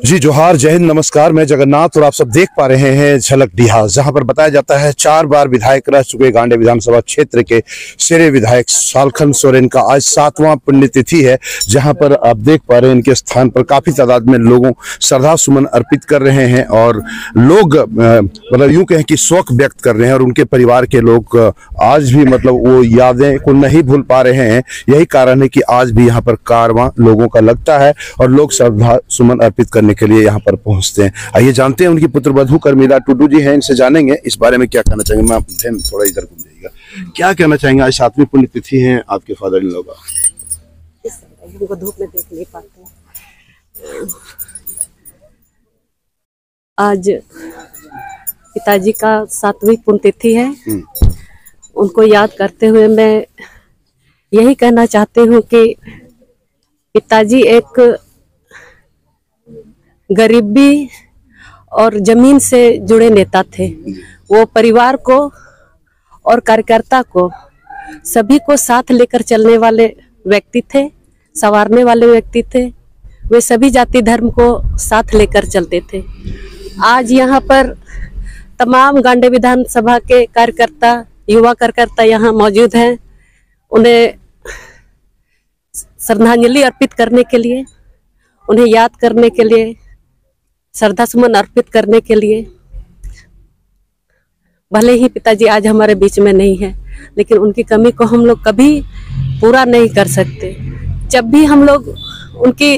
जी जोहार, जय हिंद, नमस्कार। मैं जगन्नाथ और आप सब देख पा रहे हैं झलक डिहास, जहां पर बताया जाता है 4 बार विधायक रह चुके गांडे विधानसभा क्षेत्र के शेरे विधायक सालखन सोरेन का आज 7वां पुण्यतिथि है। जहां पर आप देख पा रहे हैं इनके स्थान पर काफी तादाद में लोगों श्रद्धा सुमन अर्पित कर रहे हैं और लोग मतलब यूं कहें कि शोक व्यक्त कर रहे हैं और उनके परिवार के लोग आज भी मतलब वो यादें को नहीं भूल पा रहे हैं। यही कारण है कि आज भी यहाँ पर कारवां लोगों का लगता है और लोग श्रद्धा सुमन अर्पित करने के लिए यहाँ पर पहुंचते हैं। आइए जानते हैं उनकी पुत्रवधू कर्मिला टुडू जी हैं, इनसे जानेंगे इस बारे में क्या कहना चाहेंगे। मैं थोड़ा इधर घूम जाइएगा, क्या कहना चाहेंगे? आज 7वीं पुण्यतिथि है आपके फादर इन लोग का। उनको धूप में देख नहीं पाते। आज पिताजी का 7वीं पुण्यतिथि है। उनको याद करते हुए मैं यही कहना चाहती हूँ कि पिताजी एक गरीबी और जमीन से जुड़े नेता थे। वो परिवार को और कार्यकर्ता को सभी को साथ लेकर चलने वाले व्यक्ति थे, संवारने वाले व्यक्ति थे। वे सभी जाति धर्म को साथ लेकर चलते थे। आज यहाँ पर तमाम गांडे विधानसभा के कार्यकर्ता, युवा कार्यकर्ता यहाँ मौजूद हैं। उन्हें श्रद्धांजलि अर्पित करने के लिए, उन्हें याद करने के लिए, श्रद्धा सुमन अर्पित करने के लिए। भले ही पिताजी आज हमारे बीच में नहीं है, लेकिन उनकी कमी को हम लोग कभी पूरा नहीं कर सकते। जब भी हम लोग उनकी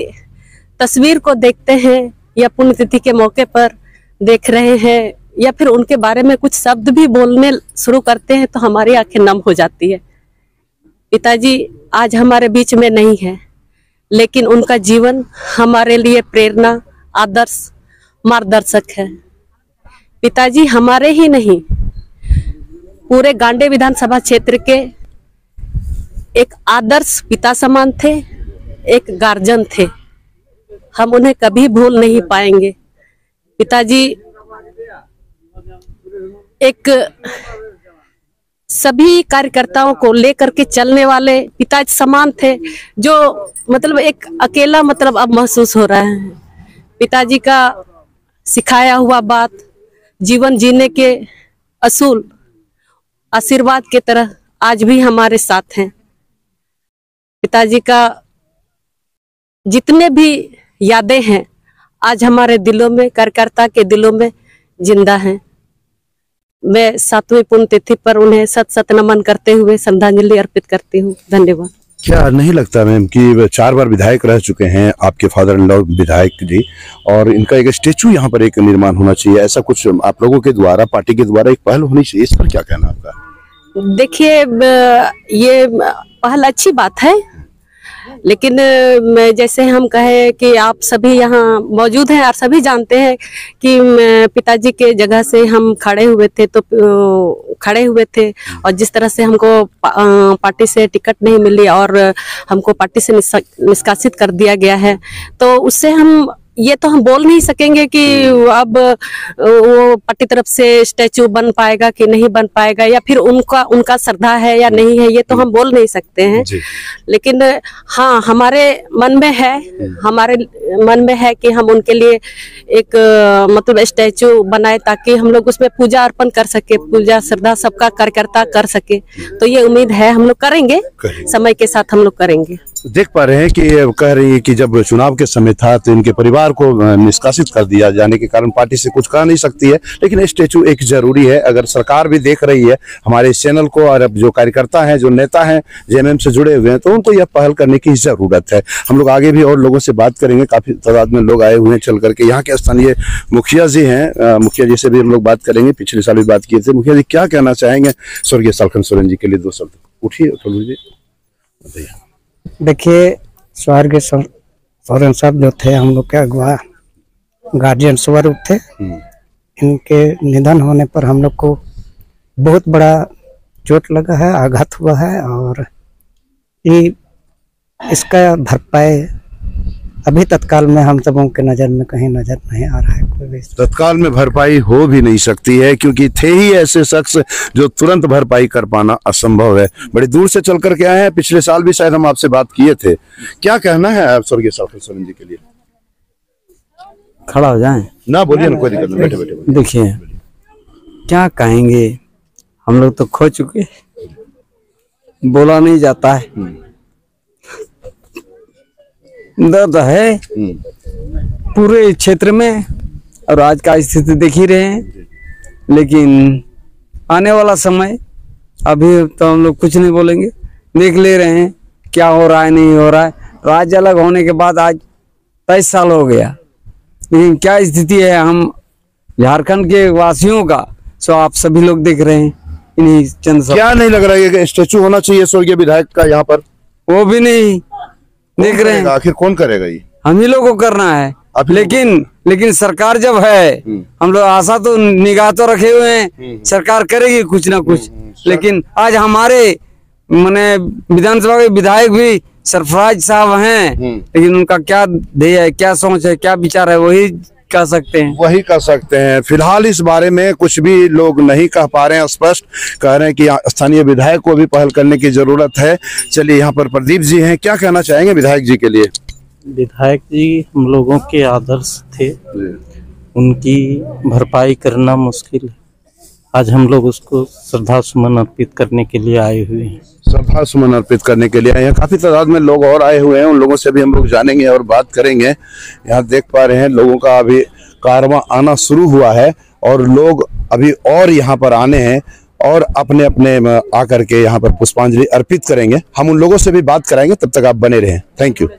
तस्वीर को देखते हैं या पुण्यतिथि के मौके पर देख रहे हैं या फिर उनके बारे में कुछ शब्द भी बोलने शुरू करते हैं तो हमारी आंखें नम हो जाती है। पिताजी आज हमारे बीच में नहीं है, लेकिन उनका जीवन हमारे लिए प्रेरणा, आदर्श, मार्गदर्शक है। पिताजी हमारे ही नहीं, पूरे गांडे विधानसभा क्षेत्र के एक आदर्श पिता समान थे, एक गार्जियन थे। हम उन्हें कभी भूल नहीं पाएंगे। पिताजी एक सभी कार्यकर्ताओं को लेकर के चलने वाले पिताजी समान थे, जो मतलब एक अकेला मतलब अब महसूस हो रहा है। पिताजी का सिखाया हुआ बात, जीवन जीने के असूल आशीर्वाद के तरह आज भी हमारे साथ हैं। पिताजी का जितने भी यादें हैं आज हमारे दिलों में, कार्यकर्ता के दिलों में जिंदा हैं। मैं 7वीं पुण्यतिथि पर उन्हें सत सत नमन करते हुए श्रद्धांजलि अर्पित करती हूँ। धन्यवाद। क्या नहीं लगता मैम कि 4 बार विधायक रह चुके हैं आपके फादर इन लॉ विधायक जी, और इनका एक स्टेचू यहाँ पर एक निर्माण होना चाहिए, ऐसा कुछ आप लोगों के द्वारा, पार्टी के द्वारा एक पहल होनी चाहिए, इस पर क्या कहना आपका? देखिए, ये पहल अच्छी बात है, लेकिन जैसे हम कहे कि आप सभी यहाँ मौजूद हैं और सभी जानते हैं कि पिताजी के जगह से हम खड़े हुए थे और जिस तरह से हमको पार्टी से टिकट नहीं मिली और हमको पार्टी से निष्कासित कर दिया गया है, तो उससे हम ये तो हम बोल नहीं सकेंगे कि अब वो पार्टी तरफ से स्टैचू बन पाएगा कि नहीं बन पाएगा, या फिर उनका श्रद्धा है या नहीं है, ये तो हम बोल नहीं सकते हैं। लेकिन हाँ, हमारे मन में है कि हम उनके लिए एक मतलब स्टैचू बनाए ताकि हम लोग उसमें पूजा अर्पण कर सके, पूजा श्रद्धा सबका कार्यकर्ता कर सके। तो ये उम्मीद है हम लोग करेंगे, समय के साथ हम लोग करेंगे। देख पा रहे हैं कि कह रही है कि जब चुनाव के समय था तो इनके परिवार को निष्कासित कर दिया जाने के कारण पार्टी से कुछ कर नहीं सकती है, लेकिन स्टेचू एक जरूरी है। अगर सरकार भी देख रही है हमारे इस चैनल को, और अब जो कार्यकर्ता हैं, जो नेता हैं जेएमएम से जुड़े हुए हैं, तो उनको यह पहल करने की जरूरत है। हम लोग आगे भी और लोगों से बात करेंगे, काफी तादाद में लोग आए हुए हैं चल करके। यहाँ के स्थानीय मुखिया जी हैं, मुखिया जी से भी हम लोग बात करेंगे, पिछले साल भी बात किए थे। मुखिया जी क्या कहना चाहेंगे स्वर्गीय सालखन सोरेन जी के लिए? 2 शब्द उठिए जी। देखिए, स्वर्गीय सोरेन साहब जो थे हम लोग के अगुआ गार्जियन स्वरूप थे। इनके निधन होने पर हम लोग को बहुत बड़ा चोट लगा है, आघात हुआ है, और ये इसका भरपाई अभी तत्काल में हम सबों के नजर में कहीं नजर नहीं आ रहा है। कोई भी तत्काल में भरपाई हो भी नहीं सकती है, क्योंकि थे ही ऐसे शख्स जो तुरंत भरपाई कर पाना असंभव है। बड़ी दूर से चल करके आए हैं, पिछले साल भी शायद हम आपसे बात किए थे। क्या कहना है आप स्वर्गीय सालखन सोरेन जी के लिए? खड़ा हो जाएं। ना बोलिए ना, कोई दिक्कत नहीं, बैठे बैठे। देखिए क्या कहेंगे, हम लोग तो खो चुके, बोला नहीं जाता है। दर्द है पूरे क्षेत्र में, और आज का स्थिति देख ही रहे हैं। लेकिन आने वाला समय, अभी तो हम लोग कुछ नहीं बोलेंगे, देख ले रहे हैं क्या हो रहा है नहीं हो रहा है। राज्य अलग होने के बाद आज 23 साल हो गया, लेकिन क्या स्थिति है हम झारखंड के वासियों का, सो आप सभी लोग देख रहे हैं। इन्हीं चंद क्या नहीं लग रहा है कि स्टेचू होना चाहिए स्वर्गीय विधायक का यहाँ पर? वो भी नहीं देख रहे हैं। आखिर कौन करेगा ये? हम ही लोग को करना है। लेकिन सरकार जब है, हम लोग आशा तो निगाह तो रखे हुए हैं, सरकार करेगी कुछ ना कुछ। लेकिन आज हमारे माने विधानसभा के विधायक भी सरफराज साहब हैं, लेकिन उनका क्या ध्येय है, क्या सोच है, क्या विचार है, वही कह सकते हैं। फिलहाल इस बारे में कुछ भी लोग नहीं कह पा रहे हैं, स्पष्ट कह रहे हैं कि स्थानीय विधायक को भी पहल करने की जरूरत है। चलिए यहाँ पर प्रदीप जी हैं, क्या कहना चाहेंगे विधायक जी के लिए? विधायक जी हम लोगों के आदर्श थे, उनकी भरपाई करना मुश्किल है। आज हम लोग उसको श्रद्धा सुमन अर्पित करने के लिए आए हुए हैं। श्रद्धा सुमन अर्पित करने के लिए आए हैं। काफी तादाद में लोग और आए हुए हैं, उन लोगों से भी हम लोग जानेंगे और बात करेंगे। यहाँ देख पा रहे हैं लोगों का अभी कारवां आना शुरू हुआ है, और लोग अभी और यहाँ पर आने हैं और अपने अपने आकर के यहाँ पर पुष्पांजलि अर्पित करेंगे। हम उन लोगों से भी बात कराएंगे, तब तक आप बने रहें। थैंक यू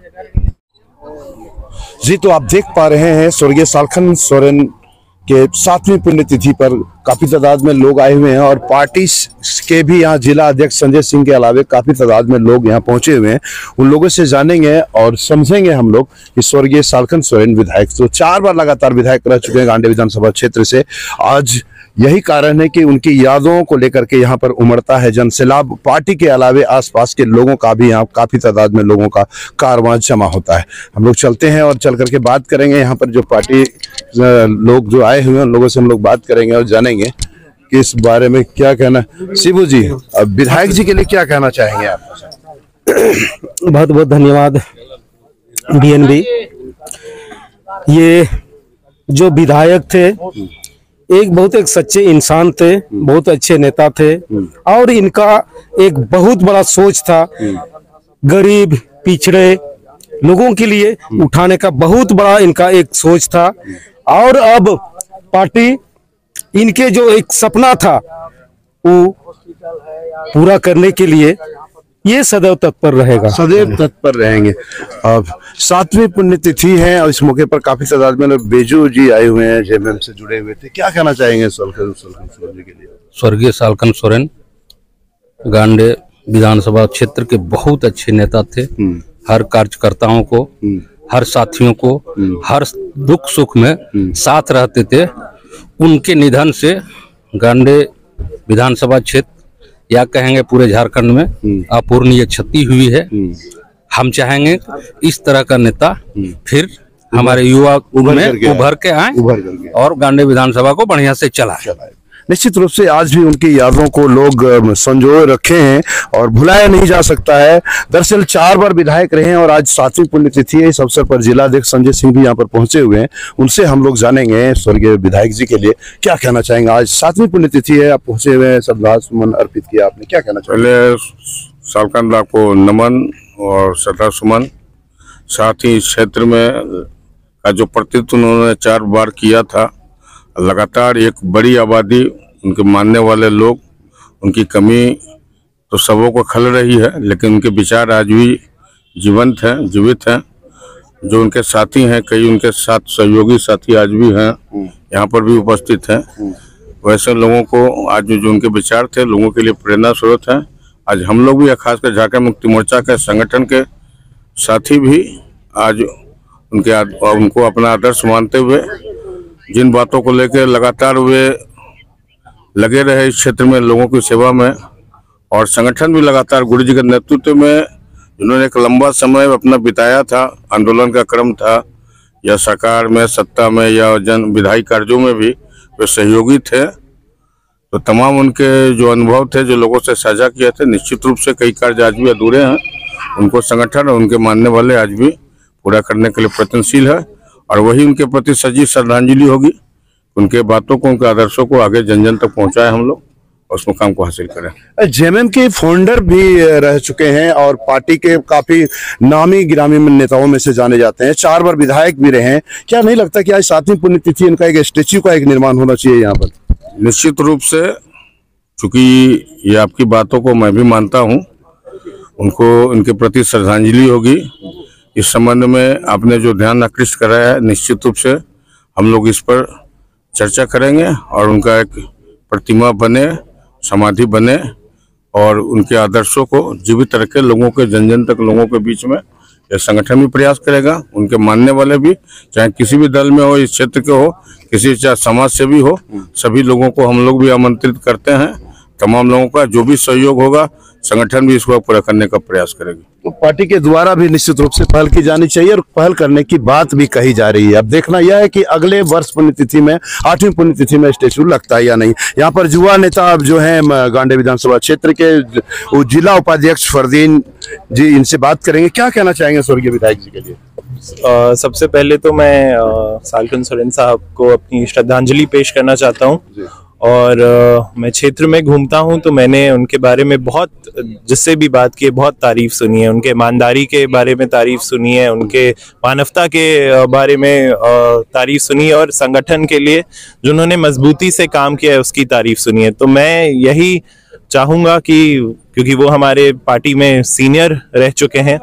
जी। तो आप देख पा रहे हैं स्वर्गीय सालखन सोरेन के 7वीं पुण्यतिथि पर काफी तादाद में लोग आए हुए हैं, और पार्टी के भी यहाँ जिला अध्यक्ष संजय सिंह के अलावे काफी तादाद में लोग यहाँ पहुंचे हुए हैं। उन लोगों से जानेंगे और समझेंगे हम लोग कि स्वर्गीय सालखन सोरेन विधायक तो 4 बार लगातार विधायक रह चुके हैं गांडे विधानसभा क्षेत्र से। आज यही कारण है कि उनकी यादों को लेकर के यहाँ पर उमड़ता है जनसैलाब। पार्टी के अलावे आसपास के लोगों का भी यहाँ काफी तादाद में लोगों का कारवां जमा होता है। हम लोग चलते हैं और चल करके बात करेंगे। यहाँ पर जो पार्टी लोग जो आए हुए हैं उन लोगों से हम लोग बात करेंगे और जानेंगे कि इस बारे में क्या कहना। शिबू जी, अब विधायक जी के लिए क्या कहना चाहेंगे आप? बहुत बहुत धन्यवाद बीएनबी। ये जो विधायक थे एक सच्चे इंसान थे, बहुत अच्छे नेता थे, और इनका एक बहुत बड़ा सोच था गरीब पिछड़े लोगों के लिए उठाने का। बहुत बड़ा इनका एक सोच था, और अब पार्टी इनके जो एक सपना था वो पूरा करने के लिए ये सदैव तत्पर रहेगा, सदैव तत्पर रहेंगे। अब 7वीं पुण्यतिथि है और इस मौके पर काफी तादाद में लोग बेजू जी आए हुए हैं, जेएमएम से जुड़े हुए थे। क्या कहना चाहेंगे सालखन सोरेन जी के लिए? स्वर्गीय सालखन सोरेन गांडे विधानसभा क्षेत्र के बहुत अच्छे नेता थे। हर कार्यकर्ताओं को, हर साथियों को, हर दुख सुख में साथ रहते थे। उनके निधन से गांडे विधानसभा क्षेत्र या कहेंगे पूरे झारखंड में अपूरणीय क्षति हुई है। हम चाहेंगे इस तरह का नेता फिर हमारे युवा में उभर के आए और गांडे विधानसभा को बढ़िया से चलाए। निश्चित रूप से आज भी उनकी यादों को लोग संजोए रखे हैं और भुलाया नहीं जा सकता है। दरअसल 4 बार विधायक रहे हैं और आज 7वीं पुण्यतिथि है। इस अवसर पर जिला अध्यक्ष संजय सिंह भी यहाँ पर पहुंचे हुए हैं। उनसे हम लोग जानेंगे स्वर्गीय विधायक जी के लिए क्या कहना चाहेंगे। आज 7वीं पुण्यतिथि है, आप पहुंचे हुए हैं, श्रद्धा सुमन अर्पित किया आपने, क्या कहना चाहेंगे? पहले सालखन दा को नमन और श्रद्धा सुमन, साथ ही क्षेत्र में का जो प्रतिनिधित्व उन्होंने 4 बार किया था, लगातार एक बड़ी आबादी, उनके मानने वाले लोग, उनकी कमी तो सबों को खल रही है, लेकिन उनके विचार आज भी जीवंत हैं, जीवित हैं। जो उनके साथी हैं, कई उनके साथ सहयोगी साथी आज भी हैं, यहाँ पर भी उपस्थित हैं। वैसे लोगों को आज जो उनके विचार थे लोगों के लिए प्रेरणा स्रोत हैं। आज हम लोग भी, खासकर झारखंड मुक्ति मोर्चा के संगठन के साथी भी आज उनको अपना आदर्श मानते हुए जिन बातों को लेकर लगातार वे लगे रहे इस क्षेत्र में लोगों की सेवा में, और संगठन भी लगातार गुरु जी के नेतृत्व में जिन्होंने एक लंबा समय अपना बिताया था, आंदोलन का क्रम था या सरकार में, सत्ता में या जन विधायी कार्यों में भी वे सहयोगी थे। तो तमाम उनके जो अनुभव थे जो लोगों से साझा किए थे, निश्चित रूप से कई कार्य आज भी अधूरे हैं, उनको संगठन और उनके मानने वाले आज भी पूरा करने के लिए प्रयत्नशील है। और वही उनके प्रति सच्ची श्रद्धांजलि होगी। उनके बातों को, उनके आदर्शों को आगे जन जन तक पहुंचाए हम लोग और उस मुकाम को हासिल करें। जेएमएम के फाउंडर भी रह चुके हैं और पार्टी के काफी नामी गिरामी नेताओं में से जाने जाते हैं, 4 बार विधायक भी रहे हैं। क्या नहीं लगता कि आज 7वीं पुण्यतिथि इनका एक स्टेच्यू का एक निर्माण होना चाहिए यहाँ पर? निश्चित रूप से, चूंकि ये आपकी बातों को मैं भी मानता हूँ, उनको इनके प्रति श्रद्धांजलि होगी। इस संबंध में आपने जो ध्यान आकृष्ट कराया है, निश्चित रूप से हम लोग इस पर चर्चा करेंगे और उनका एक प्रतिमा बने, समाधि बने और उनके आदर्शों को जीवित रखे लोगों के, जन जन तक लोगों के बीच में। यह संगठन भी प्रयास करेगा, उनके मानने वाले भी, चाहे किसी भी दल में हो, इस क्षेत्र के हो, किसी चाहे समाज से भी हो, सभी लोगों को हम लोग भी आमंत्रित करते हैं। तमाम लोगों का जो भी सहयोग होगा, संगठन भी इसको पूरा करने का प्रयास करेगी। तो पार्टी के द्वारा भी निश्चित रूप से पहल की जानी चाहिए और पहल करने की बात भी कही जा रही है। अब देखना यह है कि अगले वर्ष पुण्यतिथि में, 8वीं पुण्यतिथि में स्टेच्यू लगता है या नहीं। यहाँ पर युवा नेता जो हैं गांडे विधानसभा क्षेत्र के जिला उपाध्यक्ष फरदीन जी, इनसे बात करेंगे। क्या कहना चाहेंगे स्वर्गीय विधायक जी के लिए? सबसे पहले तो मैं सालखन सोरेन साहब को अपनी श्रद्धांजलि पेश करना चाहता हूँ। और मैं क्षेत्र में घूमता हूं तो मैंने उनके बारे में बहुत, जिससे भी बात की, बहुत तारीफ सुनी है। उनके ईमानदारी के बारे में तारीफ सुनी है, उनके मानवता के बारे में तारीफ सुनी है और संगठन के लिए जिन्होंने मजबूती से काम किया है उसकी तारीफ सुनी है। तो मैं यही चाहूंगा कि क्योंकि वो हमारे पार्टी में सीनियर रह चुके हैं,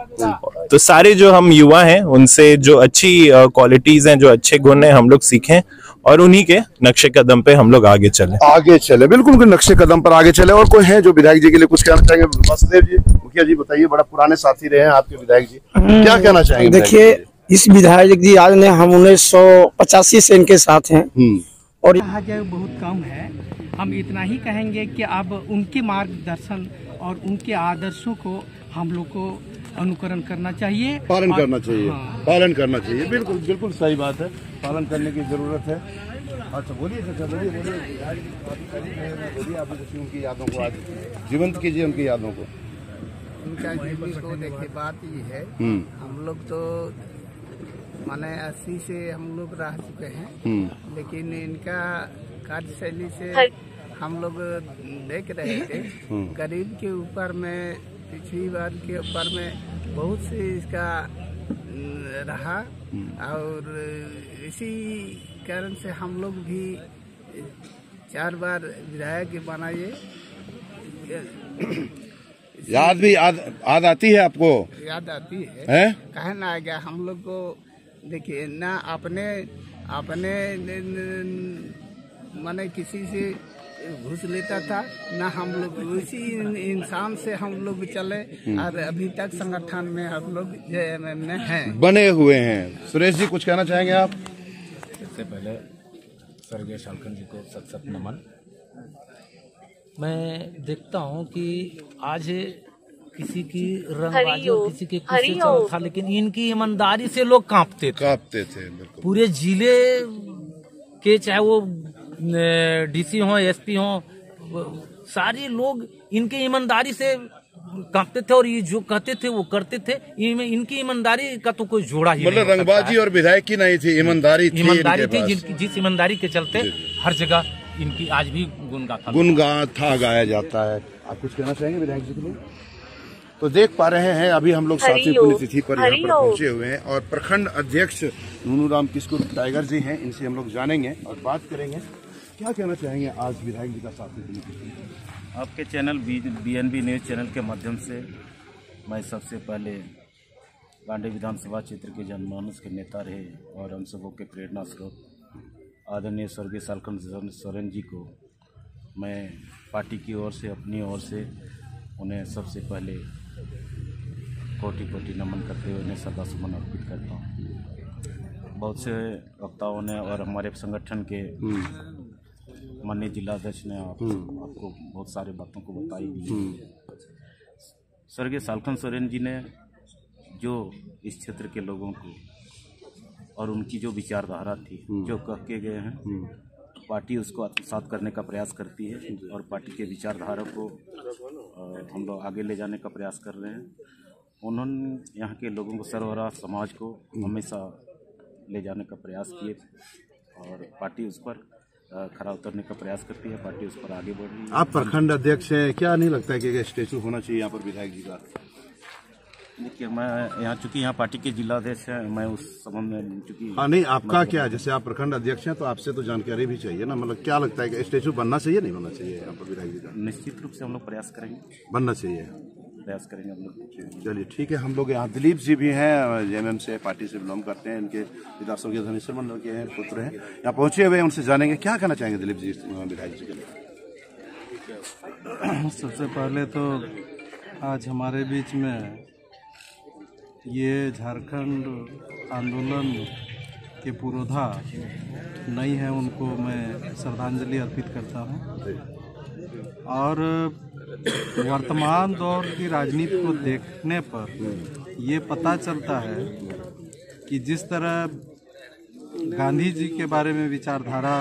तो सारे जो हम युवा हैं उनसे जो अच्छी क्वालिटीज हैं, जो अच्छे गुण हैं, हम लोग सीखें और उन्हीं के नक्शे कदम पे हम लोग आगे चले। बिल्कुल नक्शे कदम पर आगे चले। और कोई है जो विधायक जी के लिए कुछ कहना चाहेंगे? वासुदेव जी, मुखिया जी, बताइए, बड़ा पुराने साथी रहे हैं आपके विधायक जी, क्या कहना चाहेंगे? देखिए, इस विधायक जी आज ने हम 1985 से इनके साथ हैं और यहाँ जो बहुत कम है। हम इतना ही कहेंगे कि अब उनके मार्गदर्शन और उनके आदर्शों को हम लोग को अनुकरण करना चाहिए, पालन करना चाहिए। हाँ। पालन करना चाहिए, बिल्कुल बिल्कुल सही बात है, पालन करने की जरूरत है। अच्छा, बोलिए बोलिए आप उनकी यादों को आज जीवंत कीजिए, उनकी यादों को। उनका जीवन को देखिए, बात ये है, हम लोग तो माने 80 से हम लोग रह चुके हैं, लेकिन इनका कार्यशैली से हम लोग देख रहे थे, गरीब के ऊपर में, पिछड़ी वर्ग के ऊपर में बहुत से इसका रहा और इसी कारण से हम लोग भी 4 बार विधायक बनाए। याद भी याद आती है आपको? याद आती है? कहे ना आ गया हम लोग को। देखिए ना, अपने माने किसी से घूस लेता था ना, हम लोग उसी इंसान से हम लोग चले और अभी तक संगठन में हम लोग जेएमएम में हैं, बने हुए हैं। सुरेश जी, कुछ कहना चाहेंगे आप? सबसे पहले स्वर्गीय सालखन जी को सत सत नमन। मैं देखता हूँ कि आज किसी की रंगबाजी और किसी के कुछ चल था, लेकिन इनकी ईमानदारी से लोग कांपते थे। पूरे जिले के, चाहे वो डीसी हो, एसपी हो, सारे लोग इनके ईमानदारी से कांपते थे और ये जो कहते थे वो करते थे। इनकी ईमानदारी का तो कोई जोड़ा ही मतलब रंगबाजी और विधायक की नहीं थी, ईमानदारी थी, जिस ईमानदारी के चलते हर जगह इनकी आज भी गुणगाथा गाया जाता है। आप कुछ कहना चाहेंगे विधायक जी के लिए? तो देख पा रहे हैं, अभी हम लोग 7वीं पुण्यतिथि पर यहाँ पर पहुंचे हुए हैं और प्रखंड अध्यक्ष नूनूराम किस्कुर टाइगर जी हैं, इनसे हम लोग जानेंगे और बात करेंगे। क्या कहना चाहेंगे आज विधायक जी का 7वीं पुण्यतिथि? आपके चैनल बीएनबी न्यूज चैनल के माध्यम से मैं सबसे पहले गांडे विधानसभा क्षेत्र के जनमानस के नेता रहे और हम सबों के प्रेरणा स्रोत आदरणीय स्वर्गीय सालखन सोरेन जी को मैं पार्टी की ओर से, अपनी ओर से उन्हें सबसे पहले कोटि कोटि नमन करते हुए उन्हें श्रद्धासुमन अर्पित करता हूँ। बहुत से वक्ताओं ने और हमारे संगठन के माननीय जिलाध्यक्ष ने आपको बहुत सारे बातों को बताई भी। स्वर्गीय सालखन सोरेन जी ने जो इस क्षेत्र के लोगों को और उनकी जो विचारधारा थी, जो कह के गए हैं, पार्टी उसको आत्मसात करने का प्रयास करती है और पार्टी के विचारधारा को हम लोग आगे ले जाने का प्रयास कर रहे हैं। उन्होंने यहाँ के लोगों को, सरबराह समाज को हमेशा ले जाने का प्रयास किए और पार्टी उस पर खरा उतरने का प्रयास करती है, पार्टी उस पर आगे बढ़ रही है। आप प्रखंड अध्यक्ष हैं, क्या नहीं लगता है कि स्टैचू होना चाहिए यहाँ पर विधायक जी का? देखिए, मैं यहाँ चूंकि यहाँ पार्टी के जिला अध्यक्ष है, मैं उस संबंध में चूंकि नहीं, आपका क्या, जैसे आप प्रखंड अध्यक्ष हैं तो आपसे तो जानकारी भी चाहिए ना, मतलब क्या लगता है कि स्टैचू बनना चाहिए नहीं बनना चाहिए यहाँ पर विधायक जी का? निश्चित रूप से हम लोग प्रयास करेंगे, बनना चाहिए, प्रयास करेंगे हम लोग। चलिए ठीक है। हम लोग यहाँ दिलीप जी भी हैं, जेएमएम से पार्टी से बिलोंग करते हैं, इनके पिता स्वर्गीय धनेश्वर मंडल के हैं, पुत्र हैं, यहाँ पहुंचे हुए हैं, उनसे जानेंगे क्या कहना चाहेंगे दिलीप जी विधायक जी के लिए। सबसे पहले तो आज हमारे बीच में ये झारखंड आंदोलन के पुरोधा नहीं है, उनको मैं श्रद्धांजलि अर्पित करता हूँ। और वर्तमान दौर की राजनीति को देखने पर ये पता चलता है कि जिस तरह गांधी जी के बारे में विचारधारा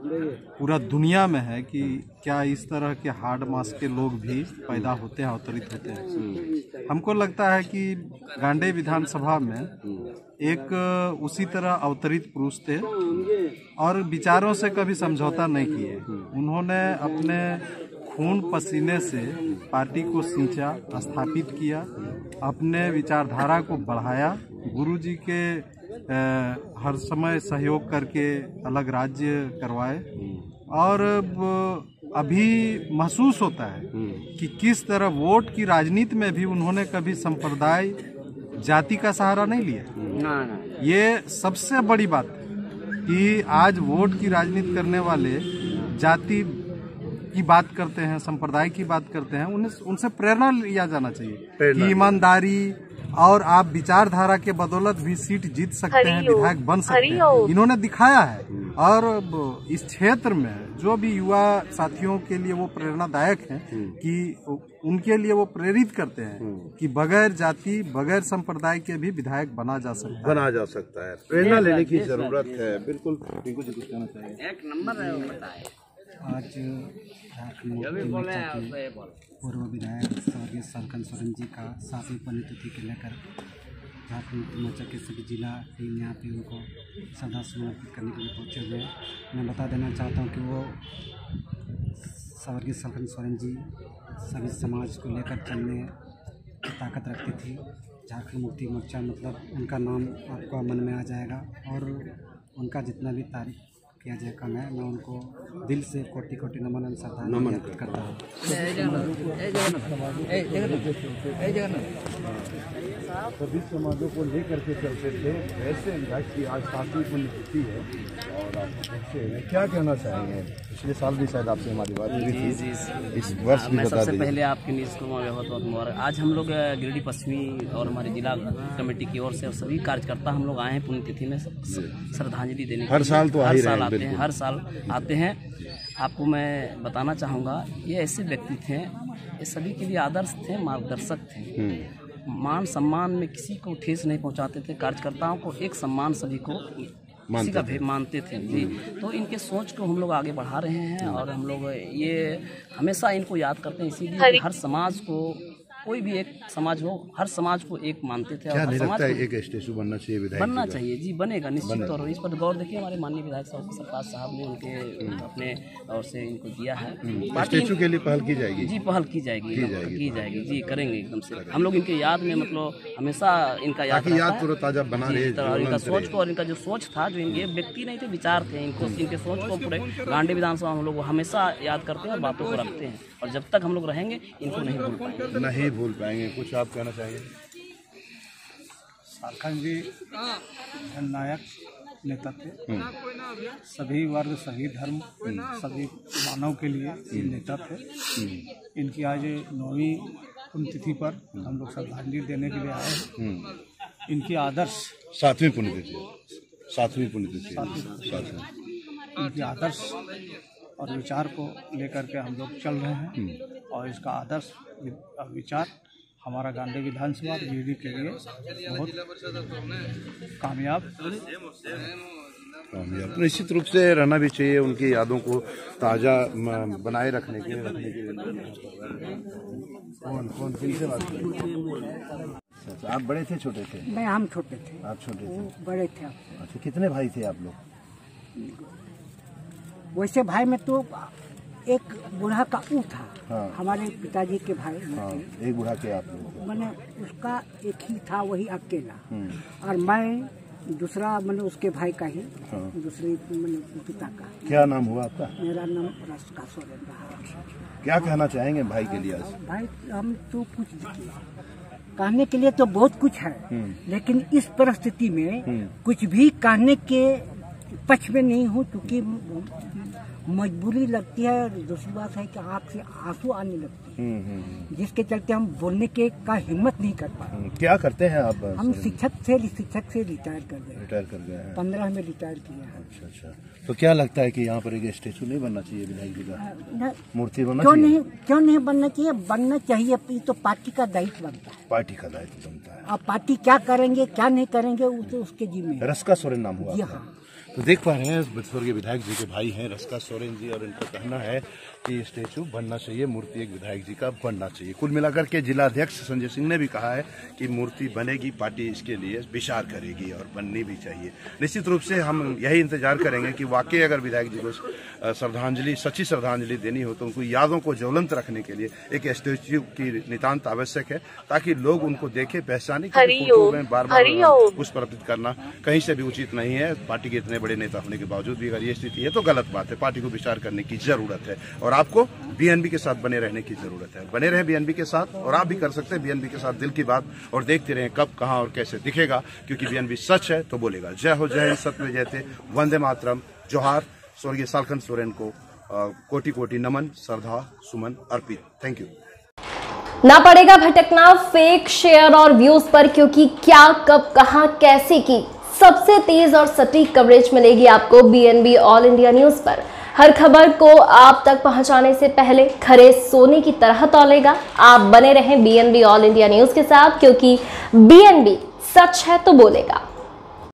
पूरा दुनिया में है कि क्या इस तरह के हार्ड मास के लोग भी पैदा होते हैं, अवतरित होते हैं। हमको लगता है कि गांडे विधानसभा में एक उसी तरह अवतरित पुरुष थे और विचारों से कभी समझौता नहीं किए। उन्होंने अपने खून पसीने से पार्टी को सींचा, स्थापित किया, अपने विचारधारा को बढ़ाया, गुरुजी के हर समय सहयोग करके अलग राज्य करवाए। और अभी महसूस होता है कि किस तरह वोट की राजनीति में भी उन्होंने कभी संप्रदाय जाति का सहारा नहीं लिया। ये सबसे बड़ी बात है कि आज वोट की राजनीति करने वाले जाति की बात करते हैं, संप्रदाय की बात करते हैं, उनसे प्रेरणा लिया जाना चाहिए कि ईमानदारी और आप विचारधारा के बदौलत भी सीट जीत सकते हैं, विधायक बन सकते हैं। इन्होंने दिखाया है और इस क्षेत्र में जो भी युवा साथियों के लिए वो प्रेरणादायक हैं कि उनके लिए वो प्रेरित करते हैं कि बगैर जाति बगैर संप्रदाय के भी विधायक बना जा सकता है। प्रेरणा लेने की जरूरत है। बिल्कुल, टिंकू जी कुछ कहना चाहिए? एक नंबर है, बताए। आज पूर्व विधायक स्वर्गीय सालखन सोरेन जी का 7वीं पुण्यतिथि को लेकर झारखंड मोर्चा के सभी जिला टीम यहाँ पे उनको श्रद्धासुमन अर्पित करने के लिए पहुँचे हुए हैं। मैं बता देना चाहता हूँ कि वो स्वर्गीय सालखन सोरेन जी सभी समाज को लेकर चलने की ताकत रखती थी। झारखंड मुक्ति मोर्चा मतलब उनका नाम आपको मन में आ जाएगा और उनका जितना भी तारीफ किया जाए कम है। मैं उनको दिल से कोटि कोटि नमन श्रद्धांजलि करता हूँ। सभी समाजों को लेकर के चलते थे, ऐसे विधायक की आज 7वीं पुण्यतिथि है और आप क्या कहना चाहेंगे? पिछले साल भी शायद आपसे हमारी बात हुई थी, इस वर्ष भी बता दीजिए। पहले आपके न्यूज़ को बहुत बहुत मुबारक। आज हम लोग गिरिडीह पश्चिमी और हमारे जिला कमेटी की ओर से और सभी कार्यकर्ता हम लोग आए हैं पुण्यतिथि में श्रद्धांजलि देने। हर साल तो हर साल आते हैं, हर साल आते हैं। आपको मैं बताना चाहूँगा, ये ऐसे व्यक्ति थे, ये सभी के लिए आदर्श थे, मार्गदर्शक थे। मान सम्मान में किसी को ठेस नहीं पहुंचाते थे, कार्यकर्ताओं को एक सम्मान सभी को किसी का भेद मानते थे जी। तो इनके सोच को हम लोग आगे बढ़ा रहे हैं और हम लोग ये हमेशा इनको याद करते हैं। इसीलिए हर समाज को, कोई भी एक समाज हो, हर समाज को एक मानते थे। क्या नहीं लगता है एक स्टैचू बनना चाहिए विधायक? बनना चाहिए जी, बनेगा निश्चित तौर पर। इस पर गौर देखिए, हमारे माननीय विधायक सरकार साहब ने उनके अपने ओर से इनको दिया है। स्टैचू के लिए पहल की जाएगी जी, पहल की जाएगी जी, करेंगे एकदम से। हम लोग इनके याद में मतलब हमेशा इनका याद ताजा बना रहे। इनका सोच को और इनका जो सोच था, जो इनके व्यक्ति नहीं थे, विचार थे, इनके सोच को पूरे गांडे विधानसभा हम लोग हमेशा याद करते हैं और बातों को रखते हैं। और जब तक हम लोग रहेंगे इनको नहीं भूल पाएंगे। कुछ आप कहना चाहेंगे? सालखन जी जननायक नेता थे, सभी वर्ग, सभी धर्म, सभी मानव के लिए ये नेता थे। इनकी आज 9वीं पुण्यतिथि पर हम लोग श्रद्धांजलि देने के लिए आए हैं। इनकी आदर्श 7वीं पुण्यतिथि इनकी आदर्श और विचार को लेकर के हम लोग चल रहे हैं और इसका आदर्श विचार हमारा गांडे विधानसभा गिरिडीह के लिए बहुत कामयाब निश्चित रूप से रहना भी चाहिए। उनकी यादों को ताज़ा बनाए रखने के लिए कौन किनसे बात करें? अच्छा, आप बड़े थे छोटे थे? नहीं, हम छोटे थे। आप छोटे थे? वो बड़े थे। अच्छा, कितने भाई थे आप लोग? वैसे भाई में तो एक बूढ़ा का ऊ था। हाँ। हमारे पिताजी के भाई में हाँ, थे। एक बूढ़ा के आप लोग? मैंने उसका एक ही था, वही अकेला। और मैं दूसरा मैंने उसके भाई का ही। हाँ। दूसरे मैंने पिता का। क्या नाम हुआ आपका? मेरा नाम रस्का सोरेन रहा। क्या कहना चाहेंगे भाई के लिए आज? भाई हम तो कुछ कहने के लिए तो बहुत कुछ है, लेकिन इस परिस्थिति में कुछ भी कहने के पक्ष में नहीं हूँ, क्योंकि मजबूरी लगती है। दूसरी बात है कि आँख से आंसू आने लगते हैं, जिसके चलते हम बोलने के का हिम्मत नहीं कर पाए। क्या करते हैं आप? हम शिक्षक से रिटायर कर गए। रिटायर कर गए हैं? 15 में रिटायर किया है। अच्छा अच्छा, तो क्या लगता है कि यहाँ पर एक स्टेचू नहीं बनना चाहिए विधायक जी का? मूर्ति बनना क्यों चाहिए? नहीं, क्यों नहीं बनना चाहिए? बनना चाहिए। ये तो पार्टी का दायित्व बनता है। पार्टी का दायित्व बनता है। अब पार्टी क्या करेंगे क्या नहीं करेंगे वो तो उसके जिम्मे है। रस्का सोरेन नाम हुआ? जी हाँ। तो देख पा रहे हैं स्वर्गीय विधायक जी के भाई हैं रस्का सोरेन जी, और इनका कहना है कि स्टेचू बनना चाहिए, मूर्ति एक विधायक जी का बनना चाहिए। कुल मिलाकर के जिला अध्यक्ष संजय सिंह ने भी कहा है कि मूर्ति बनेगी, पार्टी इसके लिए विचार करेगी और बननी भी चाहिए। निश्चित रूप से हम यही इंतजार करेंगे कि वाकई अगर विधायक जी को श्रद्धांजलि, सच्ची श्रद्धांजलि देनी हो तो उनको यादों को ज्वलंत रखने के लिए एक स्टेचू की नितांत आवश्यक है, ताकि लोग उनको देखे, पहचाने। फोटो में बार बार पुष्प अर्पित करना कहीं से भी उचित नहीं है। पार्टी के इतने बड़े नेता होने के बावजूद भी अगर ये स्थिति है तो गलत बात है। पार्टी को विचार करने की जरूरत है और आपको बीएनबी के साथ बने रहने की जरूरत है। बने रहे बीएनबी के साथ, और आप भी कर सकते हैं बीएनबी के साथ दिल की बात, और देखते रहें कब, कहां और कैसे दिखेगा, क्योंकि बीएनबी सच है तो बोलेगा। जय हो, जय हिंद, सत्य में जयते, वंदे मातरम, जोहार। स्वर्गीय सालखन सोरेन को कोटि कोटि नमन, श्रद्धा सुमन अर्पित। Thank you. ना पड़ेगा भटकना फेक शेयर और व्यूज पर, क्योंकि क्या, कब, कहां, कैसे की सबसे तेज और सटीक कवरेज मिलेगी आपको बीएनबी ऑल इंडिया न्यूज पर। हर खबर को आप तक पहुंचाने से पहले खरे सोने की तरह तौलेगा। आप बने रहें बीएनबी ऑल इंडिया न्यूज के साथ, क्योंकि बीएनबी सच है तो बोलेगा।